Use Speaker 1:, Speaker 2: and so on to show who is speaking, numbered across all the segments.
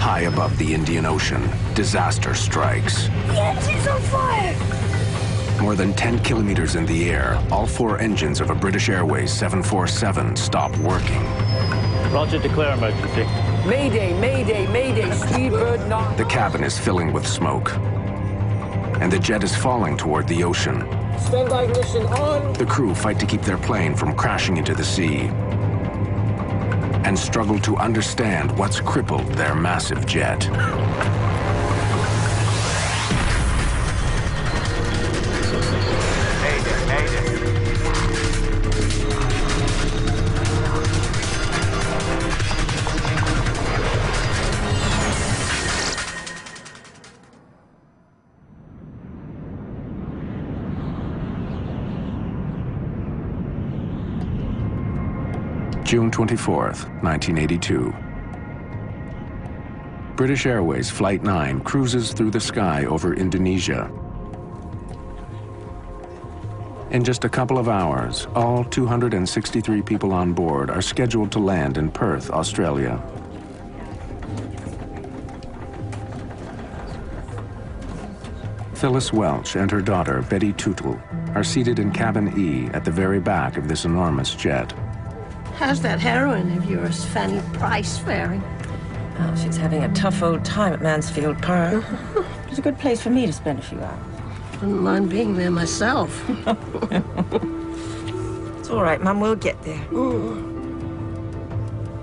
Speaker 1: High above the Indian Ocean, disaster strikes.
Speaker 2: The engine's on fire!
Speaker 1: More than 10 kilometers in the air, all 4 engines of a British Airways 747 stop working.
Speaker 3: Roger, declare emergency.
Speaker 4: Mayday, mayday, mayday, Speedbird 9.
Speaker 1: The cabin is filling with smoke, and the jet is falling toward the ocean.
Speaker 4: Standby ignition on.
Speaker 1: The crew fight to keep their plane from crashing into the sea and struggle to understand what's crippled their massive jet. June 24th, 1982. British Airways Flight 9 cruises through the sky over Indonesia. In just a couple of hours, all 263 people on board are scheduled to land in Perth, Australia. Phyllis Welch and her daughter, Betty Tootle, are seated in cabin E at the very back of this enormous jet.
Speaker 2: How's that heroine of yours, Fanny Price, faring?
Speaker 5: Oh, she's having a tough old time at Mansfield Park. It's a good place for me to spend a few hours.
Speaker 2: Wouldn't mind being there myself.
Speaker 5: It's all right, Mum, we'll get there.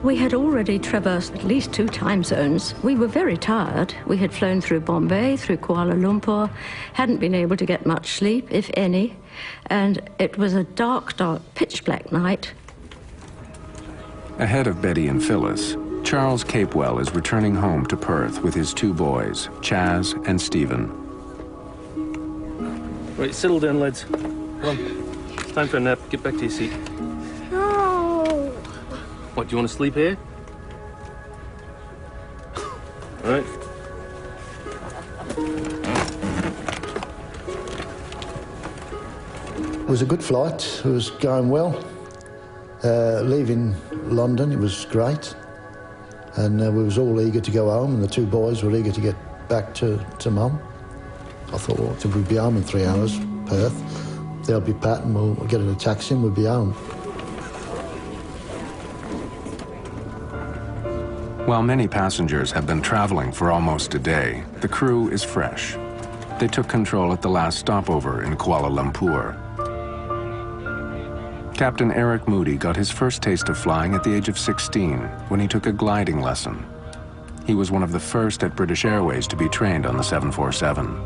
Speaker 6: We had already traversed at least 2 time zones. We were very tired. We had flown through Bombay, through Kuala Lumpur, hadn't been able to get much sleep, if any, and it was a dark, dark, pitch-black night.
Speaker 1: Ahead of Betty and Phyllis, Charles Capewell is returning home to Perth with his 2 boys, Chaz and Stephen.
Speaker 3: Right, settle down, lads. Come on. It's time for a nap. Get back to your seat.
Speaker 2: No.
Speaker 3: What, do you want to sleep here? All right.
Speaker 7: It was a good flight. It was going well. Leaving London, it was great. And we was all eager to go home, and the 2 boys were eager to get back to Mum. I thought, well, we'll be home in 3 hours, Perth. They'll be Pat, and we'll get in a taxi and we'll be home.
Speaker 1: While many passengers have been traveling for almost a day, the crew is fresh. They took control at the last stopover in Kuala Lumpur. Captain Eric Moody got his first taste of flying at the age of 16 when he took a gliding lesson. He was one of the first at British Airways to be trained on the 747.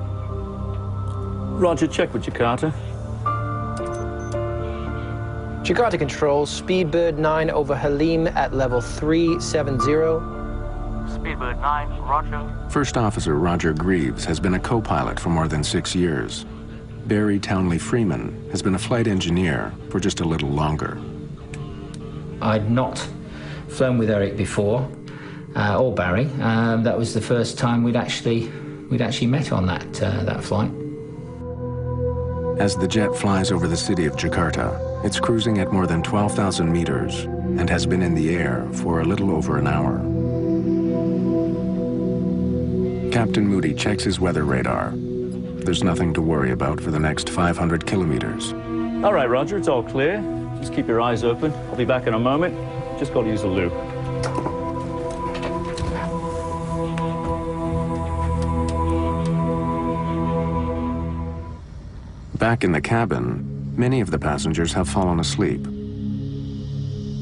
Speaker 3: Roger, check with Jakarta.
Speaker 4: Jakarta Control, Speedbird 9 over Halim at level 370.
Speaker 8: Speedbird 9, Roger.
Speaker 1: First Officer Roger Greaves has been a co-pilot for more than 6 years. Barry Townley Freeman has been a flight engineer for just a little longer.
Speaker 9: I'd not flown with Eric before, or Barry. That was the first time we'd actually met on that flight.
Speaker 1: As the jet flies over the city of Jakarta, it's cruising at more than 12,000 meters and has been in the air for a little over an hour. Captain Moody checks his weather radar. There's nothing to worry about for the next 500 kilometers.
Speaker 3: All right, Roger, it's all clear. Just keep your eyes open. I'll be back in a moment. Just got to use the loo.
Speaker 1: Back in the cabin, many of the passengers have fallen asleep.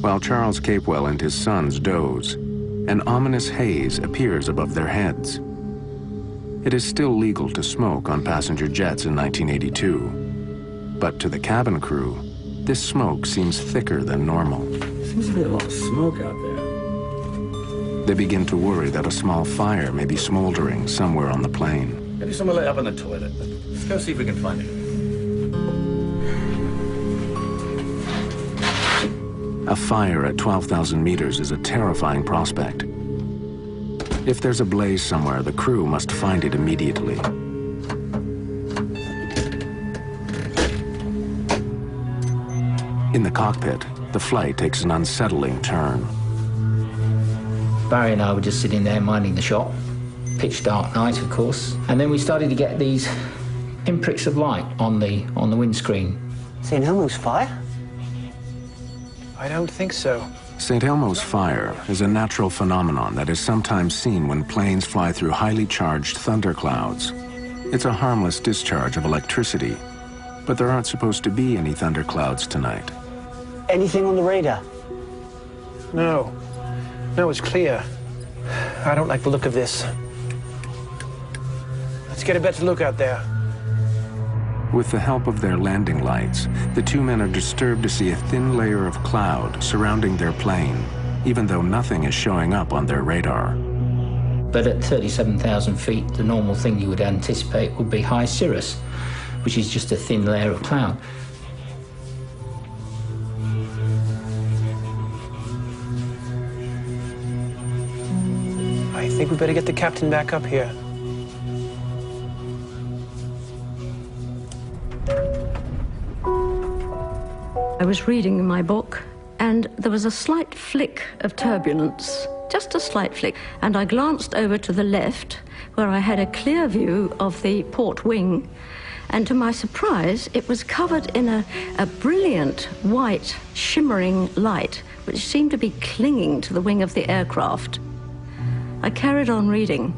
Speaker 1: While Charles Capewell and his sons doze, an ominous haze appears above their heads. It is still legal to smoke on passenger jets in 1982. But to the cabin crew, this smoke seems thicker than normal.
Speaker 10: Seems to be a lot of smoke out there.
Speaker 1: They begin to worry that a small fire may be smoldering somewhere on the plane.
Speaker 10: Maybe someone lit up in the toilet. Let's go see if we can find it.
Speaker 1: A fire at 12,000 meters is a terrifying prospect. If there's a blaze somewhere, the crew must find it immediately. In the cockpit, the flight takes an unsettling turn.
Speaker 9: Barry and I were just sitting there minding the shop. Pitch dark night, of course. And then we started to get these pinpricks of light on the windscreen.
Speaker 11: St. Elmo's fire?
Speaker 4: I don't think so.
Speaker 1: St. Elmo's fire is a natural phenomenon that is sometimes seen when planes fly through highly charged thunderclouds. It's a harmless discharge of electricity, but there aren't supposed to be any thunderclouds tonight.
Speaker 11: Anything on the radar?
Speaker 4: No. No, it's clear. I don't like the look of this. Let's get a better look out there.
Speaker 1: With the help of their landing lights, the two men are disturbed to see a thin layer of cloud surrounding their plane, even though nothing is showing up on their radar.
Speaker 9: But at 37,000 feet, the normal thing you would anticipate would be high cirrus, which is just a thin layer of cloud.
Speaker 4: I think we better get the captain back up here.
Speaker 6: I was reading my book, and there was a slight flick of turbulence, just a slight flick, and I glanced over to the left, where I had a clear view of the port wing, and to my surprise, it was covered in a brilliant, white, shimmering light, which seemed to be clinging to the wing of the aircraft. I carried on reading,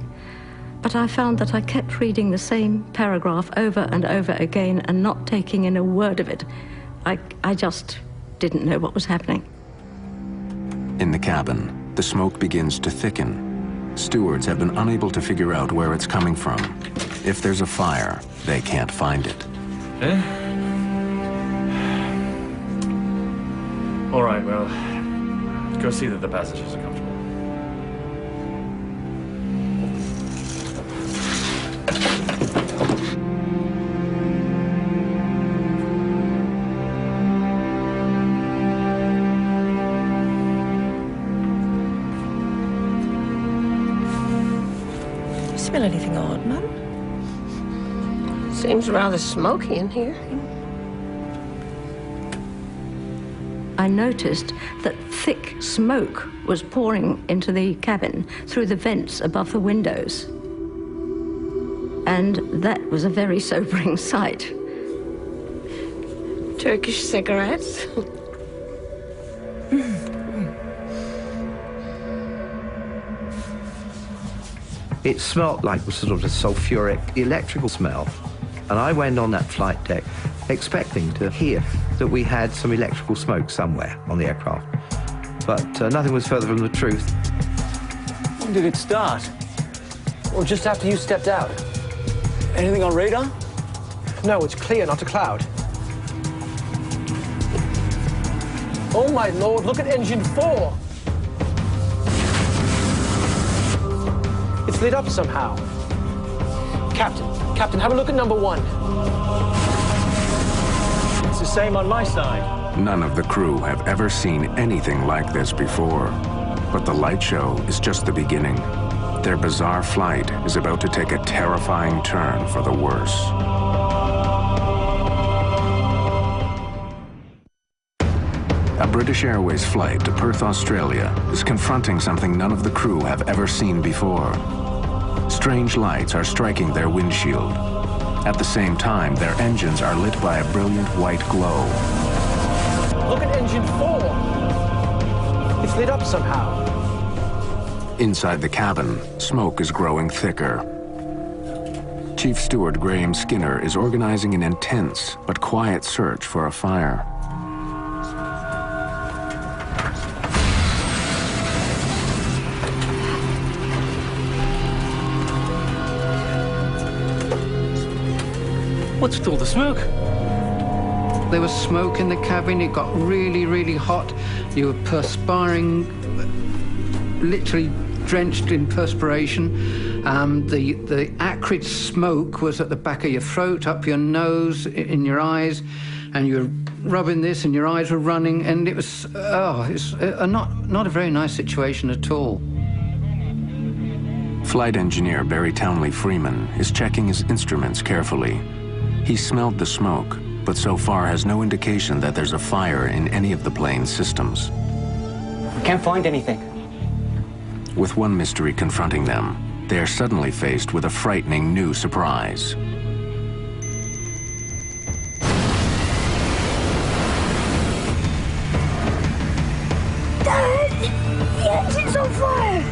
Speaker 6: but I found that I kept reading the same paragraph over and over again and not taking in a word of it. I just didn't know what was happening.
Speaker 1: In the cabin, the smoke begins to thicken. Stewards have been unable to figure out where it's coming from. If there's a fire, they can't find it.
Speaker 10: Eh? All right, well, go see that the passengers are comfortable.
Speaker 5: Smell anything odd, Mum?
Speaker 2: Seems rather smoky in here.
Speaker 6: I noticed that thick smoke was pouring into the cabin through the vents above the windows. And that was a very sobering sight.
Speaker 2: Turkish cigarettes.
Speaker 12: It smelt like sort of a sulfuric electrical smell. And I went on that flight deck expecting to hear that we had some electrical smoke somewhere on the aircraft. But nothing was further from the truth.
Speaker 11: When did it start?
Speaker 4: Well, just after you stepped out.
Speaker 11: Anything on radar?
Speaker 4: No, it's clear, not a cloud. Oh, my Lord, look at engine 4. It's lit up somehow. Captain, have a look at number 1.
Speaker 3: It's the same on my side.
Speaker 1: None of the crew have ever seen anything like this before. But the light show is just the beginning. Their bizarre flight is about to take a terrifying turn for the worse. A British Airways flight to Perth, Australia is confronting something none of the crew have ever seen before. Strange lights are striking their windshield. At the same time, their engines are lit by a brilliant white glow.
Speaker 4: Look at engine 4. It's lit up somehow.
Speaker 1: Inside the cabin, smoke is growing thicker. Chief Steward Graham Skinner is organizing an intense but quiet search for a fire.
Speaker 11: What's with all the smoke?
Speaker 13: There was smoke in the cabin. It got really, really hot. You were perspiring, literally drenched in perspiration. The acrid smoke was at the back of your throat, up your nose, in your eyes, and you were rubbing this and your eyes were running, and it was, it's not a very nice situation at all.
Speaker 1: Flight engineer Barry Townley Freeman is checking his instruments carefully. He smelled the smoke, but so far has no indication that there's a fire in any of the plane's systems.
Speaker 11: We can't find anything.
Speaker 1: With one mystery confronting them, they are suddenly faced with a frightening new surprise.
Speaker 14: Dad! The engine's on fire!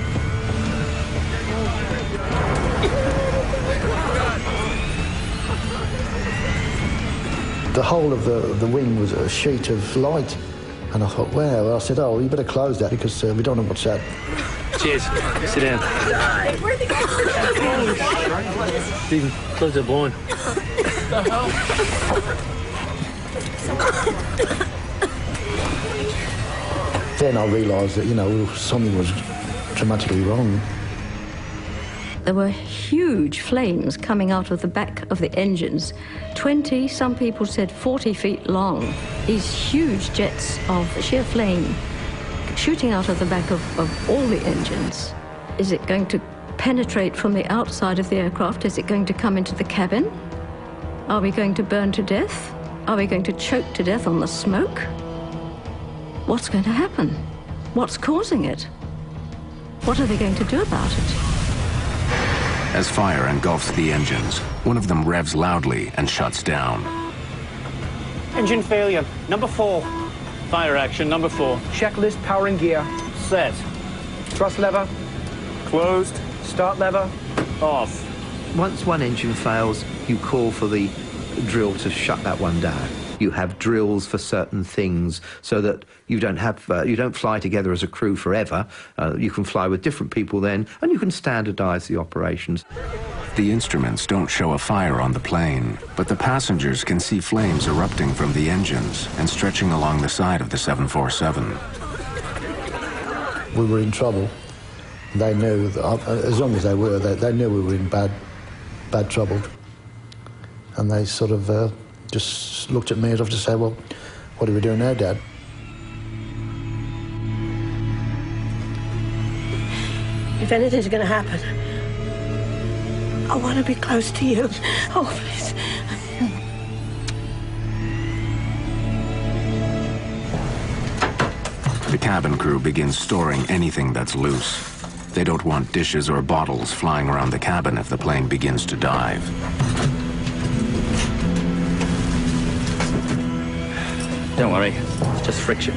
Speaker 7: The whole of the wing was a sheet of light. And I thought, well, I said, oh, you better close that because we don't know what's that.
Speaker 11: Cheers. Sit down.
Speaker 14: Where'd they go?
Speaker 11: Stephen, close the blind.
Speaker 7: Then I realised that, you know, something was dramatically wrong.
Speaker 6: There were huge flames coming out of the back of the engines, 20, some people said 40 feet long. These huge jets of sheer flame shooting out of the back of all the engines. Is it going to penetrate from the outside of the aircraft? Is it going to come into the cabin? Are we going to burn to death? Are we going to choke to death on the smoke? What's going to happen? What's causing it? What are they going to do about it?
Speaker 1: As fire engulfs the engines, one of them revs loudly and shuts down.
Speaker 11: Engine failure, number 4.
Speaker 3: Fire action, number 4.
Speaker 4: Checklist powering gear.
Speaker 3: Set.
Speaker 4: Thrust lever.
Speaker 3: Closed.
Speaker 4: Start lever.
Speaker 3: Off.
Speaker 12: Once one engine fails, you call for the drill to shut that one down. You have drills for certain things so that you don't fly together as a crew forever. You can fly with different people then, and you can standardize the operations.
Speaker 1: The instruments don't show a fire on the plane, but the passengers can see flames erupting from the engines and stretching along the side of the 747.
Speaker 7: We were in trouble. They knew, that, as long as they were, they knew we were in bad trouble. And they sort of just looked at me as if to say, well, what are we doing now, Dad?
Speaker 2: If anything's going to happen, I want to be close to you. Oh, please.
Speaker 1: The cabin crew begins storing anything that's loose. They don't want dishes or bottles flying around the cabin if the plane begins to dive.
Speaker 3: Don't worry, it's just friction.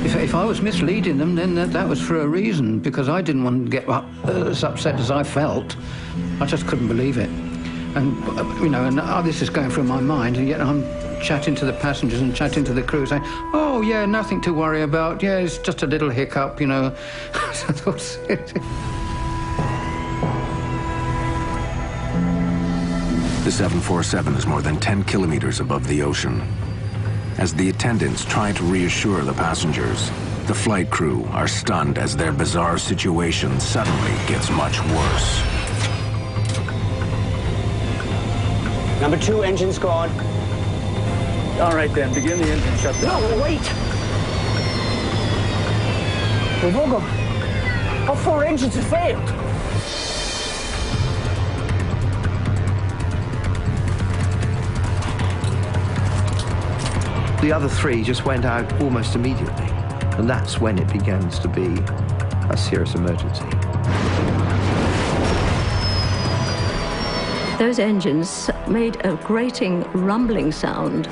Speaker 13: If I was misleading them, then that was for a reason, because I didn't want to get as upset as I felt. I just couldn't believe it. And, you know, and this is going through my mind, and yet I'm chatting to the passengers and chatting to the crew, saying, oh, yeah, nothing to worry about. Yeah, it's just a little hiccup, you know.
Speaker 1: The 747 is more than 10 kilometers above the ocean. As the attendants try to reassure the passengers, the flight crew are stunned as their bizarre situation suddenly gets much worse.
Speaker 11: Number 2, engine's gone.
Speaker 3: All right then, begin the engine shutdown.
Speaker 11: No, wait! We've all gone. All 4 engines have failed.
Speaker 12: The other 3 just went out almost immediately, and that's when it begins to be a serious emergency.
Speaker 6: Those engines made a grating, rumbling sound,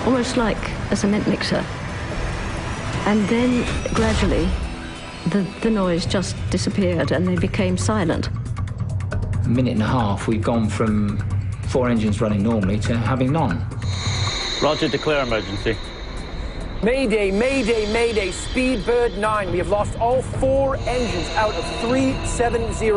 Speaker 6: almost like a cement mixer. And then, gradually, the noise just disappeared and they became silent.
Speaker 9: A minute and a half, we've gone from 4 engines running normally to having none.
Speaker 3: Roger, declare emergency.
Speaker 4: Mayday, mayday, mayday, Speedbird 9. We have lost all 4 engines out of 370.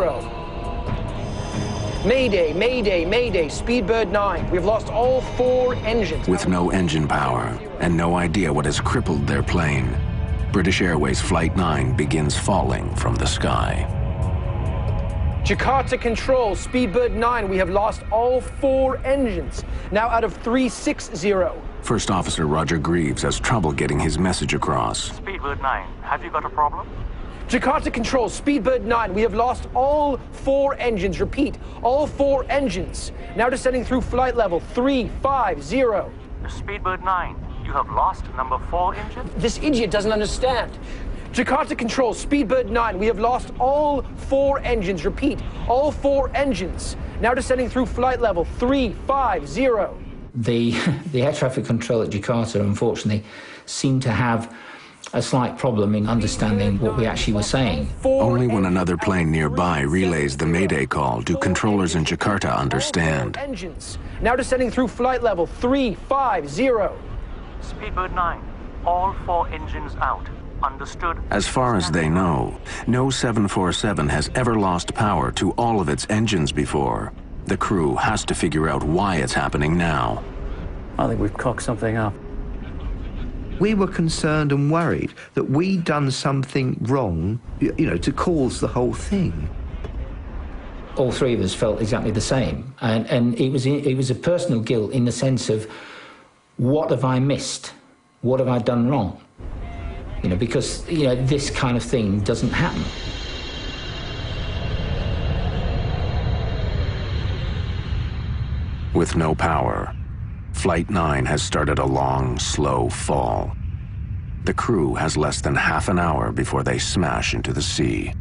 Speaker 4: Mayday, mayday, mayday, Speedbird 9. We have lost all 4 engines.
Speaker 1: With no engine power and no idea what has crippled their plane, British Airways Flight 9 begins falling from the sky.
Speaker 4: Jakarta Control, Speedbird 9. We have lost all 4 engines, now out of 360.
Speaker 1: First Officer Roger Greaves has trouble getting his message across.
Speaker 8: Speedbird 9, have you got a problem?
Speaker 4: Jakarta Control, Speedbird 9. We have lost all 4 engines. Repeat, all 4 engines. Now descending through flight level 350.
Speaker 8: Speedbird 9, you have lost number 4 engine?
Speaker 4: This idiot doesn't understand. Jakarta Control, Speedbird 9, we have lost all 4 engines. Repeat, all 4 engines. Now descending through flight level 350.
Speaker 9: The air traffic control at Jakarta, unfortunately, seemed to have a slight problem in understanding what we actually were saying.
Speaker 1: Only when another plane nearby relays the Mayday call do controllers in Jakarta understand.
Speaker 4: Engines. Now descending through flight level 350.
Speaker 8: Speedbird 9, all 4 engines out. Understood.
Speaker 1: As far as they know, no 747 has ever lost power to all of its engines before. The crew has to figure out why it's happening now.
Speaker 3: I think we've cocked something up.
Speaker 12: We were concerned and worried that we'd done something wrong, you know, to cause the whole thing.
Speaker 9: All 3 of us felt exactly the same, and it was a personal guilt in the sense of, what have I missed? What have I done wrong? You know, because, you know, this kind of thing doesn't happen.
Speaker 1: With no power, Flight 9 has started a long, slow fall. The crew has less than half an hour before they smash into the sea.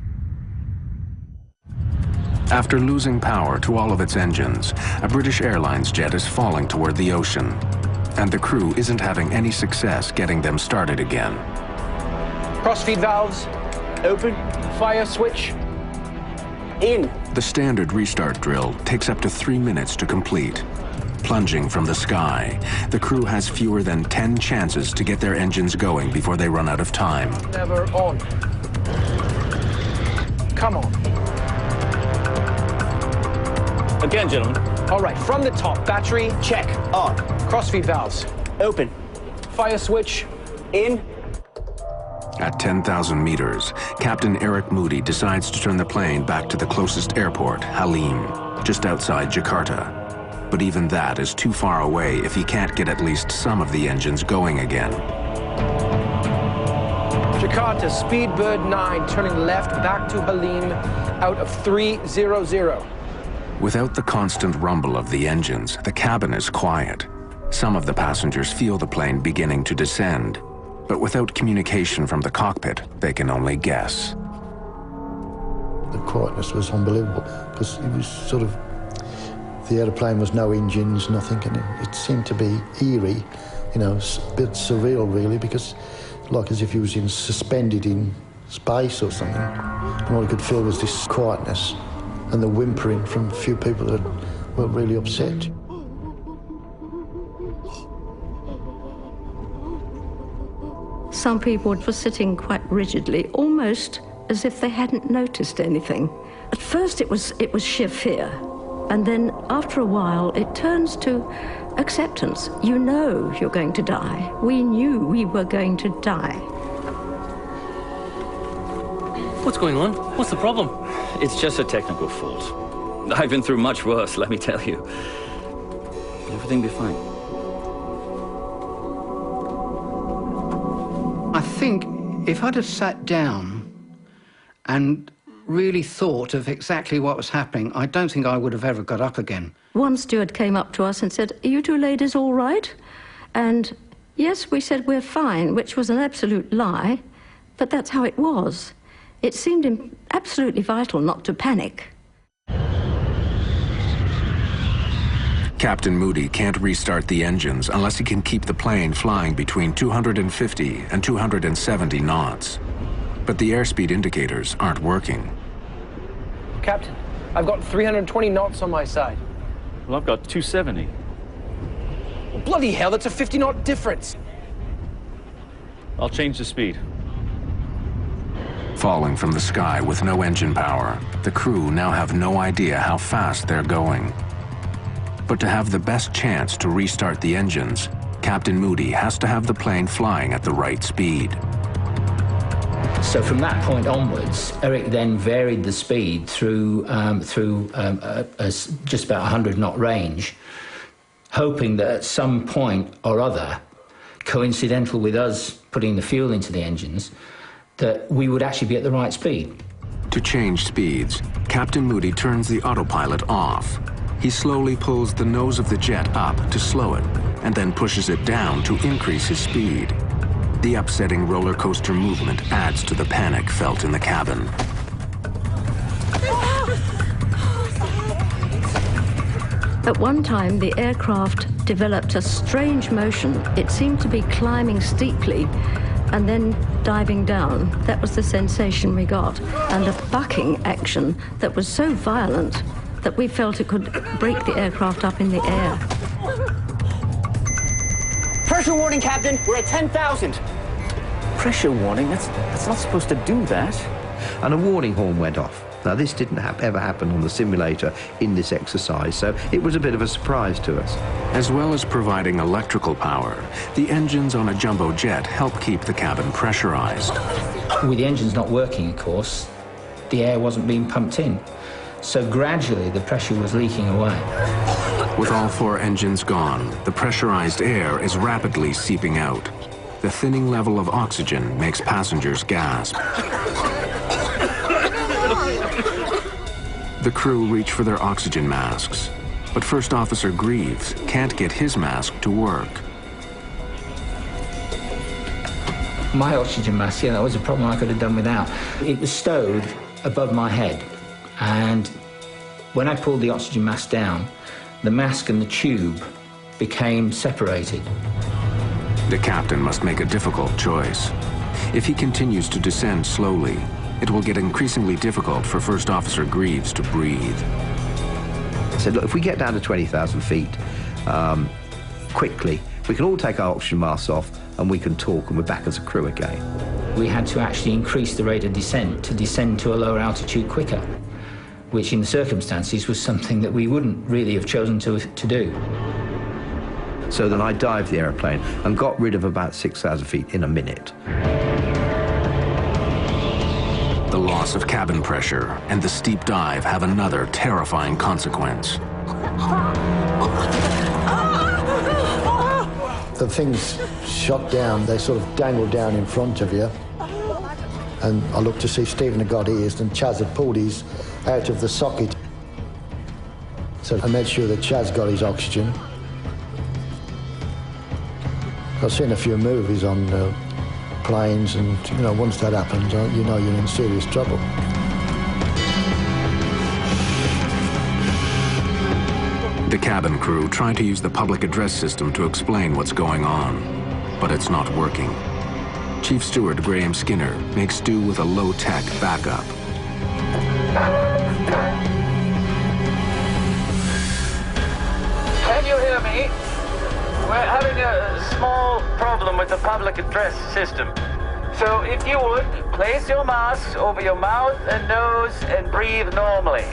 Speaker 1: After losing power to all of its engines, a British Airlines jet is falling toward the ocean, and the crew isn't having any success getting them started again.
Speaker 4: Crossfeed valves, open, fire switch, in.
Speaker 1: The standard restart drill takes up to 3 minutes to complete. Plunging from the sky, the crew has fewer than 10 chances to get their engines going before they run out of time.
Speaker 4: Never on. Come on.
Speaker 3: Again, gentlemen.
Speaker 4: All right, from the top, battery, check, on. Crossfeed valves, open. Fire switch, in.
Speaker 1: At 10,000 meters, Captain Eric Moody decides to turn the plane back to the closest airport, Halim, just outside Jakarta. But even that is too far away if he can't get at least some of the engines going again.
Speaker 4: Jakarta, Speedbird 9, turning left back to Halim, out of 300.
Speaker 1: Without the constant rumble of the engines, the cabin is quiet. Some of the passengers feel the plane beginning to descend. But without communication from the cockpit, they can only guess.
Speaker 7: The quietness was unbelievable, because it was sort of, the aeroplane was no engines, nothing, and it seemed to be eerie, you know, a bit surreal really, because like as if you was suspended in space or something. And all you could feel was this quietness and the whimpering from a few people that were really upset.
Speaker 6: Some people were sitting quite rigidly, almost as if they hadn't noticed anything. At first it was sheer fear, and then after a while it turns to acceptance. You know you're going to die. We knew we were going to die.
Speaker 15: What's going on? What's the problem?
Speaker 3: It's just a technical fault. I've been through much worse, let me tell you. Everything will be fine.
Speaker 13: I think if I'd have sat down and really thought of exactly what was happening, I don't think I would have ever got up again.
Speaker 6: One steward came up to us and said, "Are you two ladies all right?" And yes, we said, "We're fine," which was an absolute lie, but that's how it was. It seemed absolutely vital not to panic.
Speaker 1: Captain Moody can't restart the engines unless he can keep the plane flying between 250 and 270 knots. But the airspeed indicators aren't working.
Speaker 4: Captain, I've got 320 knots on my side.
Speaker 3: Well, I've got 270.
Speaker 4: Well, bloody hell, that's a 50-knot difference.
Speaker 3: I'll change the speed.
Speaker 1: Falling from the sky with no engine power, the crew now have no idea how fast they're going. But to have the best chance to restart the engines, Captain Moody has to have the plane flying at the right speed.
Speaker 9: So from that point onwards, Eric then varied the speed through just about 100-knot range, hoping that at some point or other, coincidental with us putting the fuel into the engines, that we would actually be at the right speed.
Speaker 1: To change speeds, Captain Moody turns the autopilot off. He slowly pulls the nose of the jet up to slow it, and then pushes it down to increase his speed. The upsetting roller coaster movement adds to the panic felt in the cabin.
Speaker 6: At one time, the aircraft developed a strange motion. It seemed to be climbing steeply and then diving down. That was the sensation we got. And a bucking action that was so violent that we felt it could break the aircraft up in the air.
Speaker 16: Pressure warning, Captain. We're at 10,000.
Speaker 17: Pressure warning? That's not supposed to do that.
Speaker 12: And a warning horn went off. Now, this didn't ever happen on the simulator in this exercise, so it was a bit of a surprise to us.
Speaker 1: As well as providing electrical power, the engines on a jumbo jet help keep the cabin pressurized.
Speaker 9: With the engines not working, of course, the air wasn't being pumped in. So gradually, the pressure was leaking away.
Speaker 1: With all 4 engines gone, the pressurized air is rapidly seeping out. The thinning level of oxygen makes passengers gasp. The crew reach for their oxygen masks, but First Officer Greaves can't get his mask to work.
Speaker 9: My oxygen mask, yeah, that was a problem I could have done without. It was stowed above my head, and when I pulled the oxygen mask down, the mask and the tube became separated.
Speaker 1: The captain must make a difficult choice. If he continues to descend slowly, it will get increasingly difficult for First Officer Greaves to breathe.
Speaker 12: I said, look, if we get down to 20,000 feet quickly, we can all take our oxygen masks off and we can talk and we're back as a crew again.
Speaker 9: We had to actually increase the rate of descent to descend to a lower altitude quicker, which in the circumstances was something that we wouldn't really have chosen to do.
Speaker 12: So then I dived the aeroplane and got rid of about 6,000 feet in a minute.
Speaker 1: The loss of cabin pressure and the steep dive have another terrifying consequence.
Speaker 7: The things shot down, they sort of dangled down in front of you. And I looked to see Stephen had got his and Chaz had pulled his out of the socket. So I made sure that Chaz got his oxygen. I've seen a few movies on planes, and you know, once that happens, you know you're in serious trouble.
Speaker 1: The cabin crew try to use the public address system to explain what's going on, but it's not working. Chief Steward Graham Skinner makes do with a low-tech backup.
Speaker 8: Can you hear me? We're having a small problem with the public address system. So if you would, place your masks over your mouth and nose and breathe normally.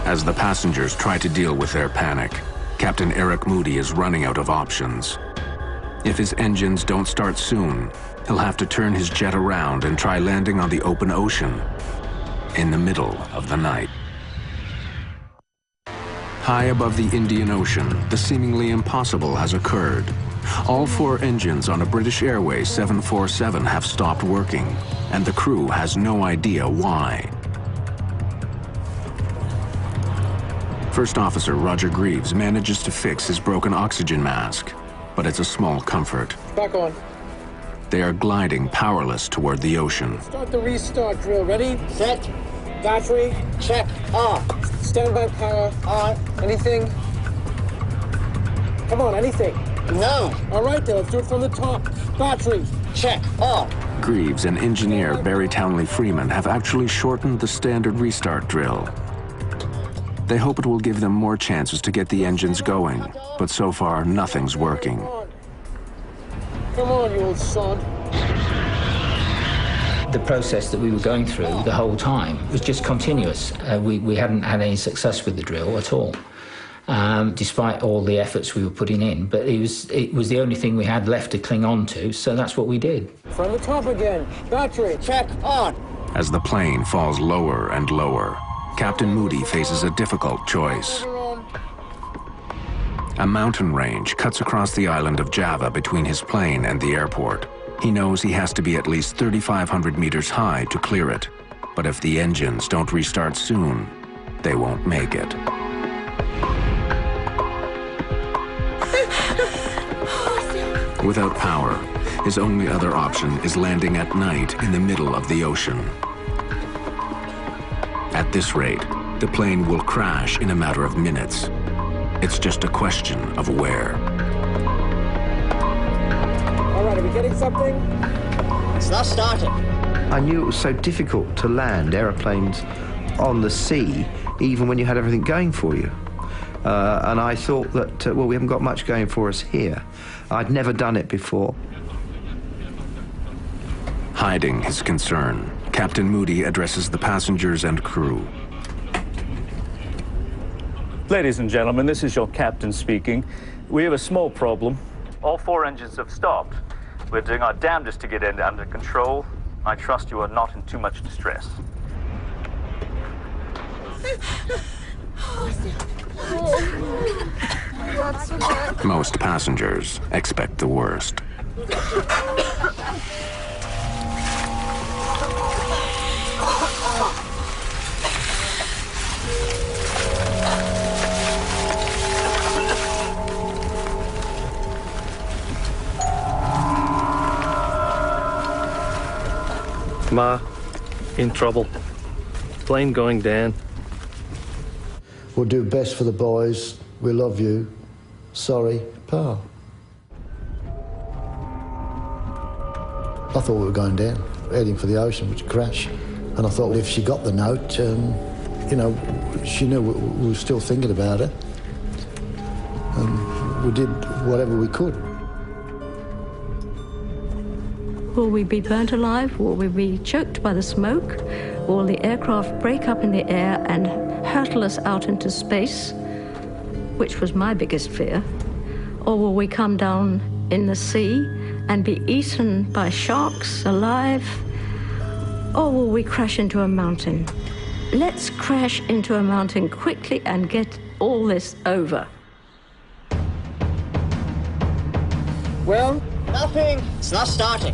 Speaker 1: As the passengers try to deal with their panic, Captain Eric Moody is running out of options. If his engines don't start soon, he'll have to turn his jet around and try landing on the open ocean in the middle of the night. High above the Indian Ocean, the seemingly impossible has occurred. All 4 engines on a British Airways 747 have stopped working, and the crew has no idea why. First Officer Roger Greaves manages to fix his broken oxygen mask, but it's a small comfort.
Speaker 4: Back on.
Speaker 1: They are gliding powerless toward the ocean.
Speaker 11: Start the restart drill. Ready? Set. Battery. Check. Off. Standby power. On. Anything? Come on, anything. No. All right, then. Let's do it from the top. Battery. Check. Off.
Speaker 1: Greaves and engineer Barry Townley Freeman have actually shortened the standard restart drill. They hope it will give them more chances to get the engines going, but so far nothing's working.
Speaker 11: Come on, you old sod.
Speaker 9: The process that we were going through the whole time was just continuous. We hadn't had any success with the drill at all, despite all the efforts we were putting in. But it was the only thing we had left to cling on to, so that's what we did.
Speaker 11: From the top again. Battery. Check. On.
Speaker 1: As the plane falls lower and lower, Captain Moody faces a difficult choice. A mountain range cuts across the island of Java between his plane and the airport. He knows he has to be at least 3,500 meters high to clear it. But if the engines don't restart soon, they won't make it. Without power, his only other option is landing at night in the middle of the ocean. At this rate, the plane will crash in a matter of minutes. It's just a question of where.
Speaker 11: All right, are we getting something?
Speaker 16: It's not starting.
Speaker 12: I knew it was so difficult to land aeroplanes on the sea, even when you had everything going for you. And I thought that, well, we haven't got much going for us here. I'd never done it before.
Speaker 1: Hiding his concern, Captain Moody addresses the passengers and crew.
Speaker 18: Ladies and gentlemen, this is your captain speaking. We have a small problem. All 4 engines have stopped. We're doing our damnedest to get it under control. I trust you are not in too much distress.
Speaker 1: Most passengers expect the worst.
Speaker 10: Ma, in trouble. Plane going down.
Speaker 7: We'll do best for the boys. We love you. Sorry, Pa. I thought we were going down, heading for the ocean, which crash. And I thought if she got the note, you know, she knew we were still thinking about it. And we did whatever we could.
Speaker 6: Will we be burnt alive? Will we be choked by the smoke? Will the aircraft break up in the air and hurtle us out into space, which was my biggest fear? Or will we come down in the sea and be eaten by sharks alive? Or will we crash into a mountain? Let's crash into a mountain quickly and get all this over.
Speaker 11: Well?
Speaker 16: Nothing. It's not starting.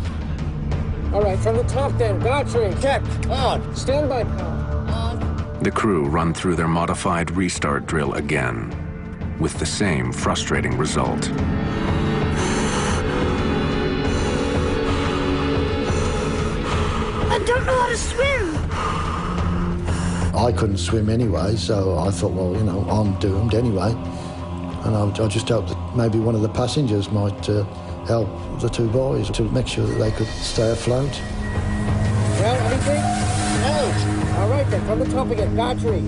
Speaker 11: All right, from the top then. Battery.
Speaker 16: Checked. On.
Speaker 11: Standby power.
Speaker 16: On.
Speaker 1: The crew run through their modified restart drill again, with the same frustrating result.
Speaker 14: I don't know how to swim.
Speaker 7: I couldn't swim anyway, so I thought, well, you know, I'm doomed anyway. And I just hoped that maybe one of the passengers might help the 2 boys to make sure that they could stay afloat.
Speaker 11: Well, anything? No. All right then, from the top again. Battery.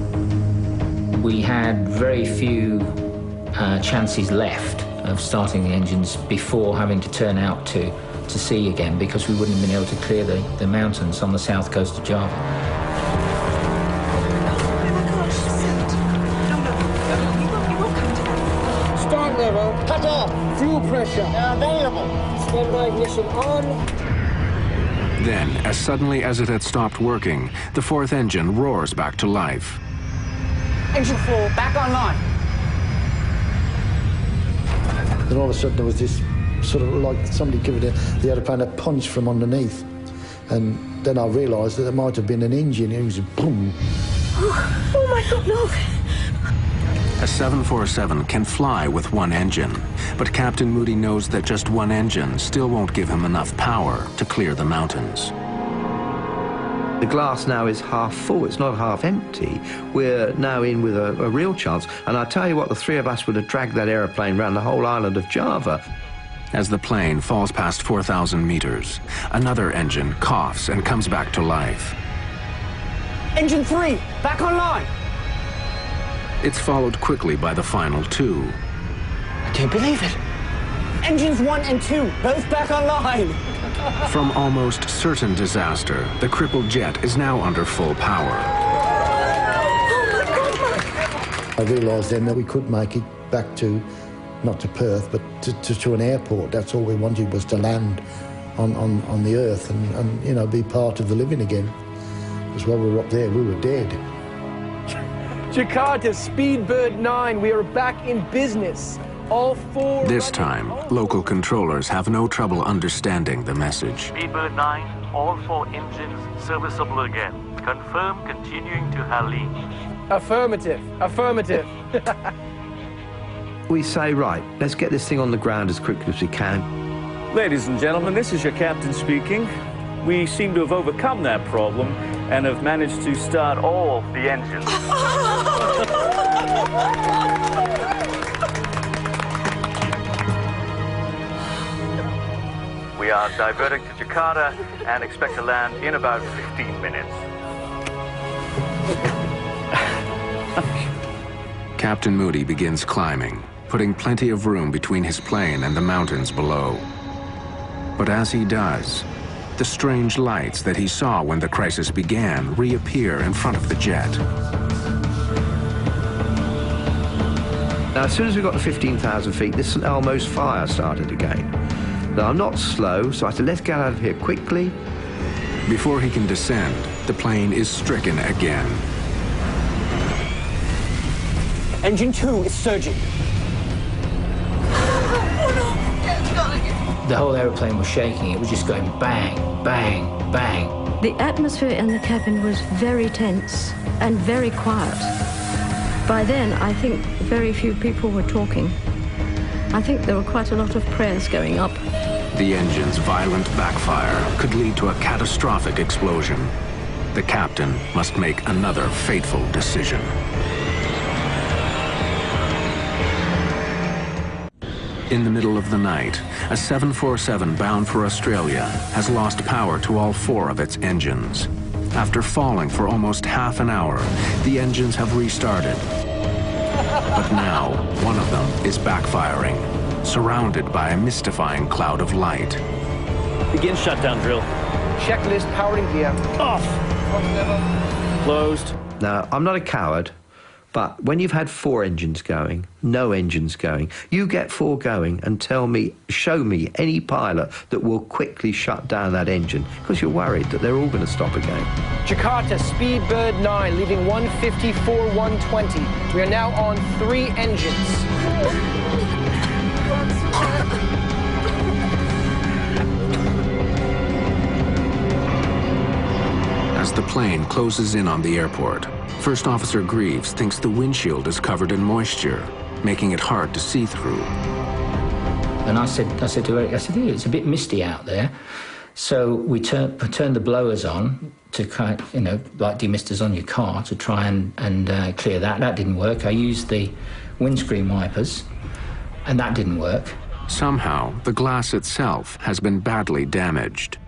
Speaker 9: We had very few chances left of starting the engines before having to turn out to sea again, because we wouldn't have been able to clear the mountains on the south coast of Java.
Speaker 11: Start level.
Speaker 16: Cut off.
Speaker 11: Fuel pressure.
Speaker 16: Available.
Speaker 11: Standby ignition on.
Speaker 1: Then, as suddenly as it had stopped working, the 4th engine roars back to life.
Speaker 16: Engine 4 back online.
Speaker 7: Then all of a sudden there was this sort of like somebody giving the aeroplane a punch from underneath. And then I realised that it might have been an engine. It was a boom.
Speaker 14: Oh my God, no.
Speaker 1: A 747 can fly with 1 engine, but Captain Moody knows that just 1 engine still won't give him enough power to clear the mountains.
Speaker 12: The glass now is half full, it's not half empty. We're now in with a real chance. And I tell you what, the 3 of us would have dragged that aeroplane around the whole island of Java.
Speaker 1: As the plane falls past 4,000 meters, another engine coughs and comes back to life.
Speaker 16: Engine 3 back online.
Speaker 1: It's followed quickly by the final 2.
Speaker 16: I can't believe it. Engines 1 and 2 both back online.
Speaker 1: From almost certain disaster, the crippled jet is now under full power.
Speaker 7: I realised then that we could make it back to, not to Perth, but to an airport. That's all we wanted, was to land on the earth and you know, be part of the living again. Because while we were up there, we were dead.
Speaker 4: Jakarta, Speedbird 9, we are back in business. All 4...
Speaker 1: This time, local controllers have no trouble understanding the message.
Speaker 18: Speedbird 9, all 4 engines serviceable again. Confirm continuing to Halim.
Speaker 4: Affirmative, affirmative.
Speaker 12: We say, right, let's get this thing on the ground as quickly as we can.
Speaker 18: Ladies and gentlemen, this is your captain speaking. We seem to have overcome that problem and have managed to start all the engines. We are diverting to Jakarta and expect to land in about 15 minutes.
Speaker 1: Captain Moody begins climbing, putting plenty of room between his plane and the mountains below. But as he does, the strange lights that he saw when the crisis began reappear in front of the jet.
Speaker 12: Now, as soon as we got to 15,000 feet, this St Elmo's fire started again. Now, I'm not slow, so I had to let's get out of here quickly.
Speaker 1: Before he can descend, the plane is stricken again.
Speaker 16: Engine 2 is surging.
Speaker 9: The whole aeroplane was shaking. It was just going bang, bang, bang.
Speaker 6: The atmosphere in the cabin was very tense and very quiet. By then, I think very few people were talking. I think there were quite a lot of prayers going up.
Speaker 1: The engine's violent backfire could lead to a catastrophic explosion. The captain must make another fateful decision. In the middle of the night, a 747 bound for Australia has lost power to all 4 of its engines. After falling for almost half an hour, the engines have restarted. But now, one of them is backfiring, surrounded by a mystifying cloud of light.
Speaker 18: Begin shutdown drill.
Speaker 4: Checklist powering gear.
Speaker 18: Off. Closed.
Speaker 12: Now, I'm not a coward, but when you've had 4 engines going, no engines going, you get 4 going and show me any pilot that will quickly shut down that engine, because you're worried that they're all going to stop again.
Speaker 4: Jakarta, Speedbird 9, leaving 1:54:120. We are now on 3 engines.
Speaker 1: As the plane closes in on the airport, First Officer Greaves thinks the windshield is covered in moisture, making it hard to see through.
Speaker 9: And I said to Eric, "Yeah, it's a bit misty out there." So we turned the blowers on to kind of, like demisters on your car, to try and clear that. That didn't work. I used the windscreen wipers, and that didn't work.
Speaker 1: Somehow, the glass itself has been badly damaged.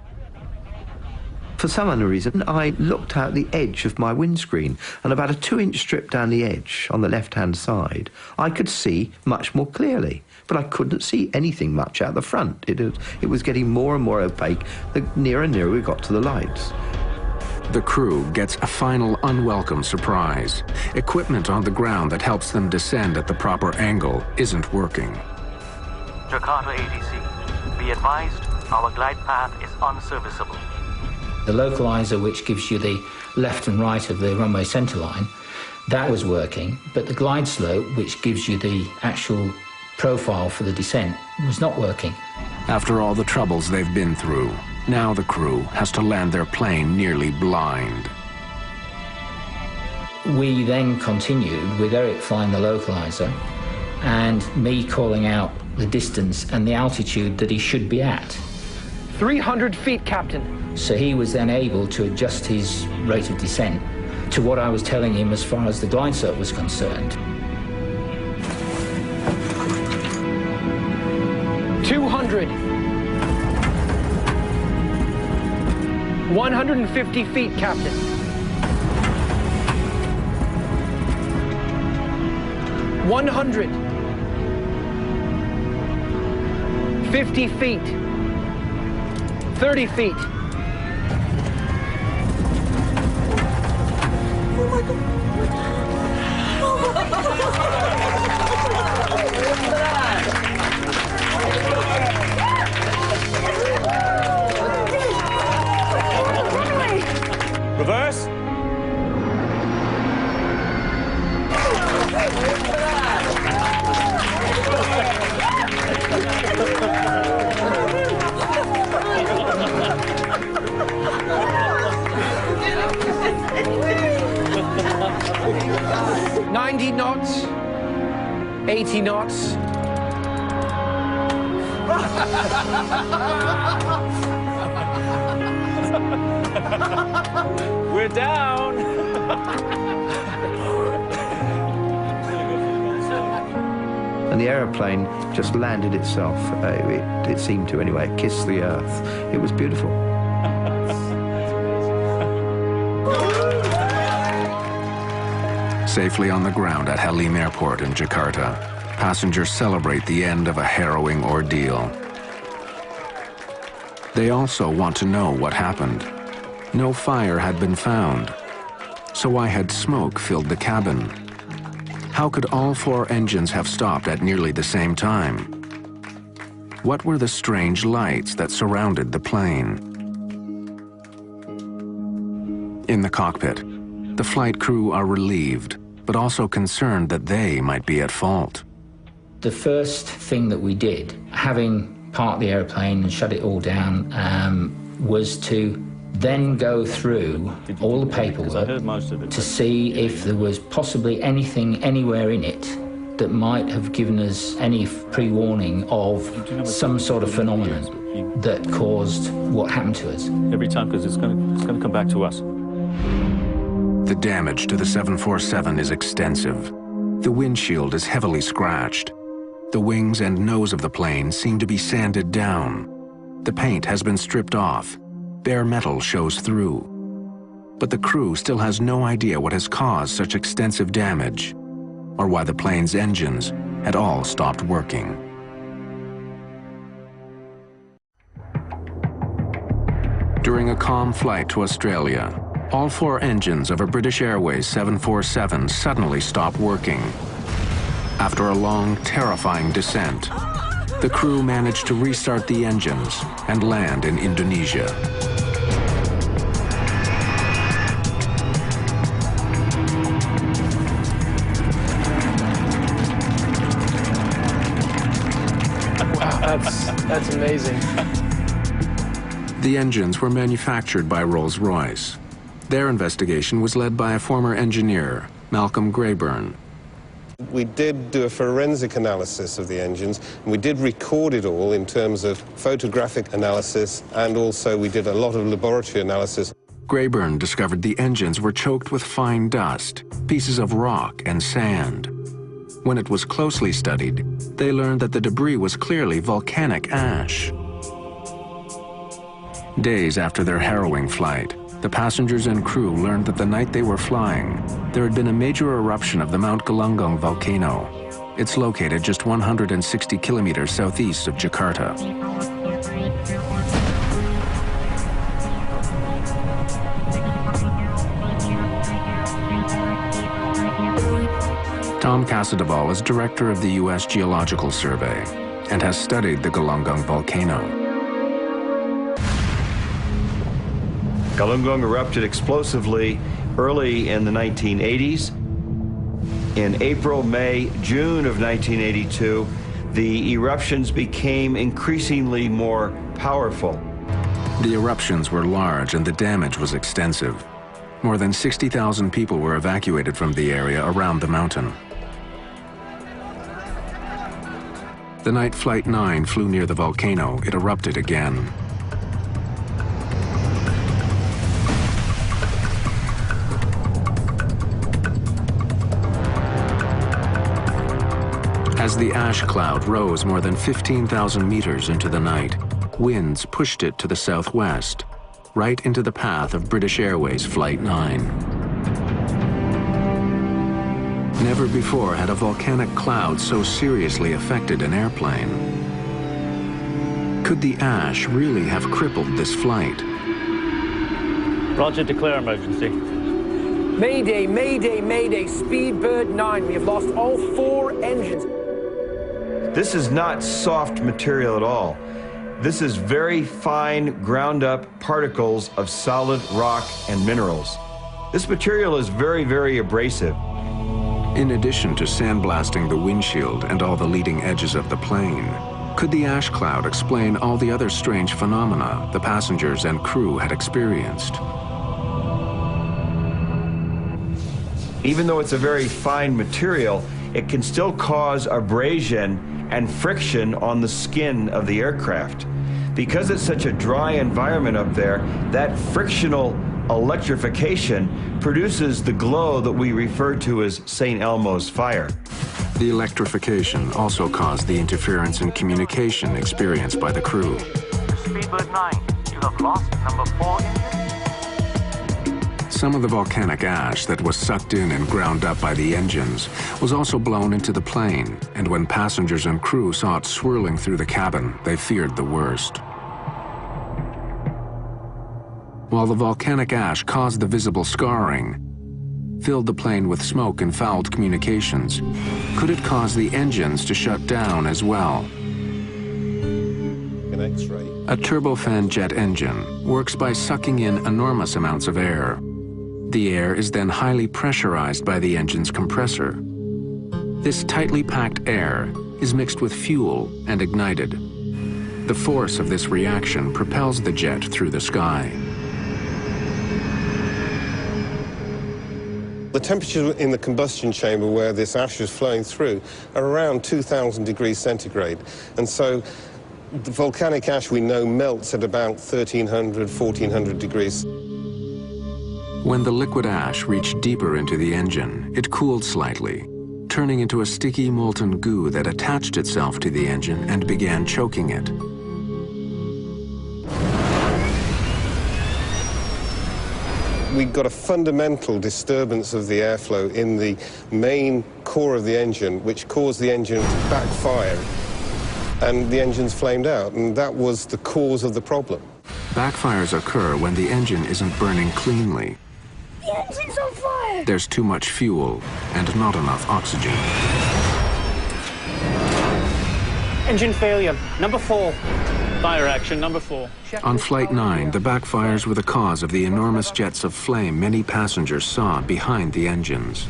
Speaker 12: For some unknown reason, I looked out the edge of my windscreen, and about a 2-inch strip down the edge on the left-hand side, I could see much more clearly, but I couldn't see anything much out the front. It was getting more and more opaque the nearer and nearer we got to the lights.
Speaker 1: The crew gets a final unwelcome surprise. Equipment on the ground that helps them descend at the proper angle isn't working.
Speaker 19: Jakarta ATC, be advised, our glide path is unserviceable.
Speaker 9: The localizer, which gives you the left and right of the runway centerline, that was working, but the glide slope, which gives you the actual profile for the descent, was not working.
Speaker 1: After all the troubles they've been through, now the crew has to land their plane nearly blind.
Speaker 9: We then continued with Eric flying the localizer and me calling out the distance and the altitude that he should be at.
Speaker 4: 300 feet, Captain.
Speaker 9: So he was then able to adjust his rate of descent to what I was telling him as far as the glide slope was concerned.
Speaker 4: 200. 150 feet, Captain. 100. 50 feet. 30 feet.
Speaker 14: Oh my God. Oh my
Speaker 18: God. Reverse.
Speaker 4: $90 knots, 80 knots.
Speaker 18: We're down.
Speaker 12: And the aeroplane just landed itself. It seemed to anyway. It kissed the earth. It was beautiful.
Speaker 1: Safely on the ground at Halim Airport in Jakarta, passengers celebrate the end of a harrowing ordeal. They also want to know what happened. No fire had been found. So why had smoke filled the cabin? How could all 4 engines have stopped at nearly the same time? What were the strange lights that surrounded the plane? In the cockpit, the flight crew are relieved, but also concerned that they might be at fault.
Speaker 9: The first thing that we did, having parked the aeroplane and shut it all down, was to then go through all the paperwork to see if there was possibly anything anywhere in it that might have given us any pre-warning of some sort of phenomenon that caused what happened to us.
Speaker 18: Every time, because it's going to come back to us.
Speaker 1: The damage to the 747 is extensive. The windshield is heavily scratched. The wings and nose of the plane seem to be sanded down. The paint has been stripped off. Bare metal shows through. But the crew still has no idea what has caused such extensive damage, or why the plane's engines had all stopped working. During a calm flight to Australia, all 4 engines of a British Airways 747 suddenly stop working. After a long, terrifying descent, the crew managed to restart the engines and land in Indonesia.
Speaker 4: Wow, that's amazing.
Speaker 1: The engines were manufactured by Rolls-Royce. Their investigation was led by a former engineer, Malcolm Grayburn.
Speaker 20: We did do a forensic analysis of the engines, and we did record it all in terms of photographic analysis, and also we did a lot of laboratory analysis.
Speaker 1: Grayburn discovered the engines were choked with fine dust, pieces of rock and sand. When it was closely studied, they learned that the debris was clearly volcanic ash. Days after their harrowing flight, the passengers and crew learned that the night they were flying, there had been a major eruption of the Mount Galunggung volcano. It's located just 160 kilometers southeast of Jakarta. Tom Casadebal is director of the U.S. Geological Survey and has studied the Galunggung volcano.
Speaker 21: Galunggung erupted explosively early in the 1980s. In April, May, June of 1982, the eruptions became increasingly more powerful.
Speaker 1: The eruptions were large and the damage was extensive. More than 60,000 people were evacuated from the area around the mountain. The night Flight 9 flew near the volcano, it erupted again. As the ash cloud rose more than 15,000 meters into the night, winds pushed it to the southwest, right into the path of British Airways Flight 9. Never before had a volcanic cloud so seriously affected an airplane. Could the ash really have crippled this flight?
Speaker 18: Roger, declare emergency.
Speaker 4: Mayday, mayday, mayday, Speedbird 9. We have lost all 4 engines.
Speaker 21: This is not soft material at all. This is very fine, ground-up particles of solid rock and minerals. This material is very, very abrasive.
Speaker 1: In addition to sandblasting the windshield and all the leading edges of the plane, could the ash cloud explain all the other strange phenomena the passengers and crew had experienced?
Speaker 21: Even though it's a very fine material, it can still cause abrasion and friction on the skin of the aircraft. Because it's such a dry environment up there, that frictional electrification produces the glow that we refer to as St. Elmo's fire.
Speaker 1: The electrification also caused the interference in communication experienced by the crew.
Speaker 19: Speedbird 9, you have lost number 4 engine.
Speaker 1: Some of the volcanic ash that was sucked in and ground up by the engines was also blown into the plane, and when passengers and crew saw it swirling through the cabin, they feared the worst. While the volcanic ash caused the visible scarring, filled the plane with smoke and fouled communications, could it cause the engines to shut down as well?
Speaker 20: An X-ray.
Speaker 1: A turbofan jet engine works by sucking in enormous amounts of air. The air is then highly pressurized by the engine's compressor. This tightly packed air is mixed with fuel and ignited. The force of this reaction propels the jet through the sky.
Speaker 20: The temperature in the combustion chamber where this ash is flowing through are around 2,000 degrees centigrade. And so the volcanic ash we know melts at about 1,300, 1,400 degrees.
Speaker 1: When the liquid ash reached deeper into the engine, it cooled slightly, turning into a sticky molten goo that attached itself to the engine and began choking it.
Speaker 20: We got a fundamental disturbance of the airflow in the main core of the engine, which caused the engine to backfire, and the engines flamed out, and that was the cause of the problem.
Speaker 1: Backfires occur when the engine isn't burning cleanly.
Speaker 2: The engine's on fire!
Speaker 1: There's too much fuel and not enough oxygen.
Speaker 11: Engine failure, number 4.
Speaker 15: Fire action, number 4.
Speaker 1: On Flight 9, the backfires were the cause of the enormous jets of flame many passengers saw behind the engines.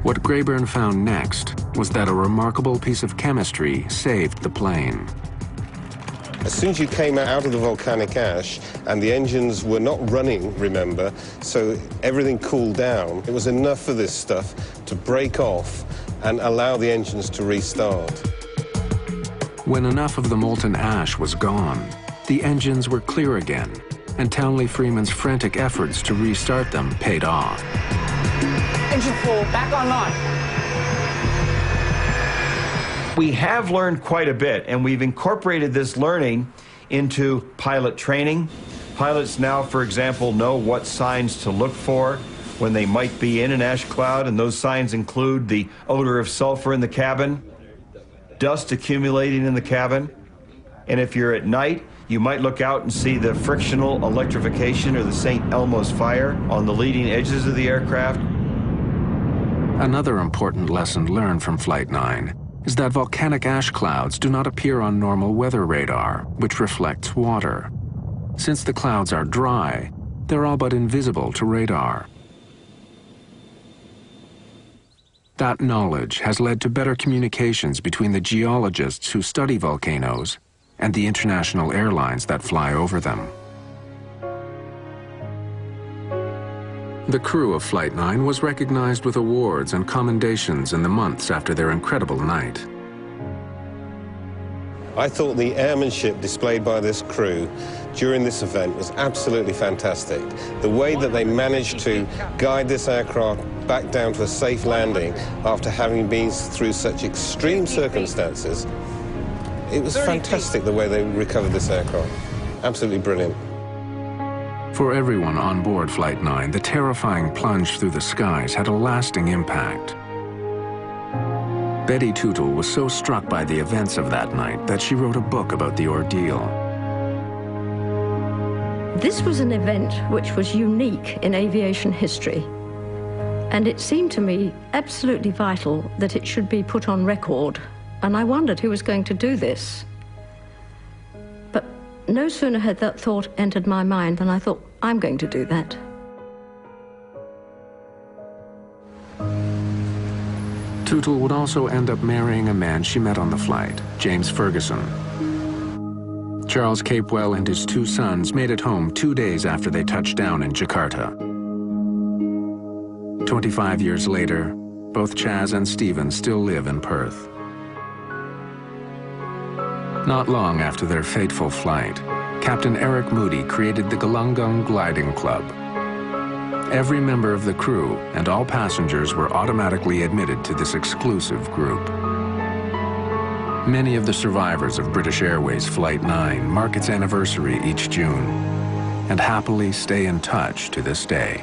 Speaker 1: What Grayburn found next was that a remarkable piece of chemistry saved the plane.
Speaker 20: As soon as you came out of the volcanic ash, and the engines were not running, remember, so everything cooled down, it was enough for this stuff to break off and allow the engines to restart.
Speaker 1: When enough of the molten ash was gone, the engines were clear again, and Townley Freeman's frantic efforts to restart them paid off.
Speaker 11: Engine 4, back online.
Speaker 21: We have learned quite a bit, and we've incorporated this learning into pilot training. Pilots now, for example, know what signs to look for when they might be in an ash cloud, and those signs include the odor of sulfur in the cabin, dust accumulating in the cabin, and if you're at night, you might look out and see the frictional electrification or the St. Elmo's fire on the leading edges of the aircraft.
Speaker 1: Another important lesson learned from Flight 9 is that volcanic ash clouds do not appear on normal weather radar, which reflects water. Since the clouds are dry, they're all but invisible to radar. That knowledge has led to better communications between the geologists who study volcanoes and the international airlines that fly over them. The crew of Flight 9 was recognized with awards and commendations in the months after their incredible night.
Speaker 20: I thought the airmanship displayed by this crew during this event was absolutely fantastic. The way that they managed to guide this aircraft back down to a safe landing after having been through such extreme circumstances, it was fantastic the way they recovered this aircraft. Absolutely brilliant.
Speaker 1: For everyone on board Flight 9, the terrifying plunge through the skies had a lasting impact. Betty Tootle was so struck by the events of that night that she wrote a book about the ordeal.
Speaker 6: This was an event which was unique in aviation history, and it seemed to me absolutely vital that it should be put on record, and I wondered who was going to do this. But no sooner had that thought entered my mind than I thought, I'm going to do that.
Speaker 1: Tootle would also end up marrying a man she met on the flight, James Ferguson. Charles Capewell and his 2 sons made it home 2 days after they touched down in Jakarta. 25 years later, both Chaz and Stephen still live in Perth. Not long after their fateful flight, Captain Eric Moody created the Galunggung Gliding Club. Every member of the crew and all passengers were automatically admitted to this exclusive group. Many of the survivors of British Airways Flight 9 mark its anniversary each June and happily stay in touch to this day.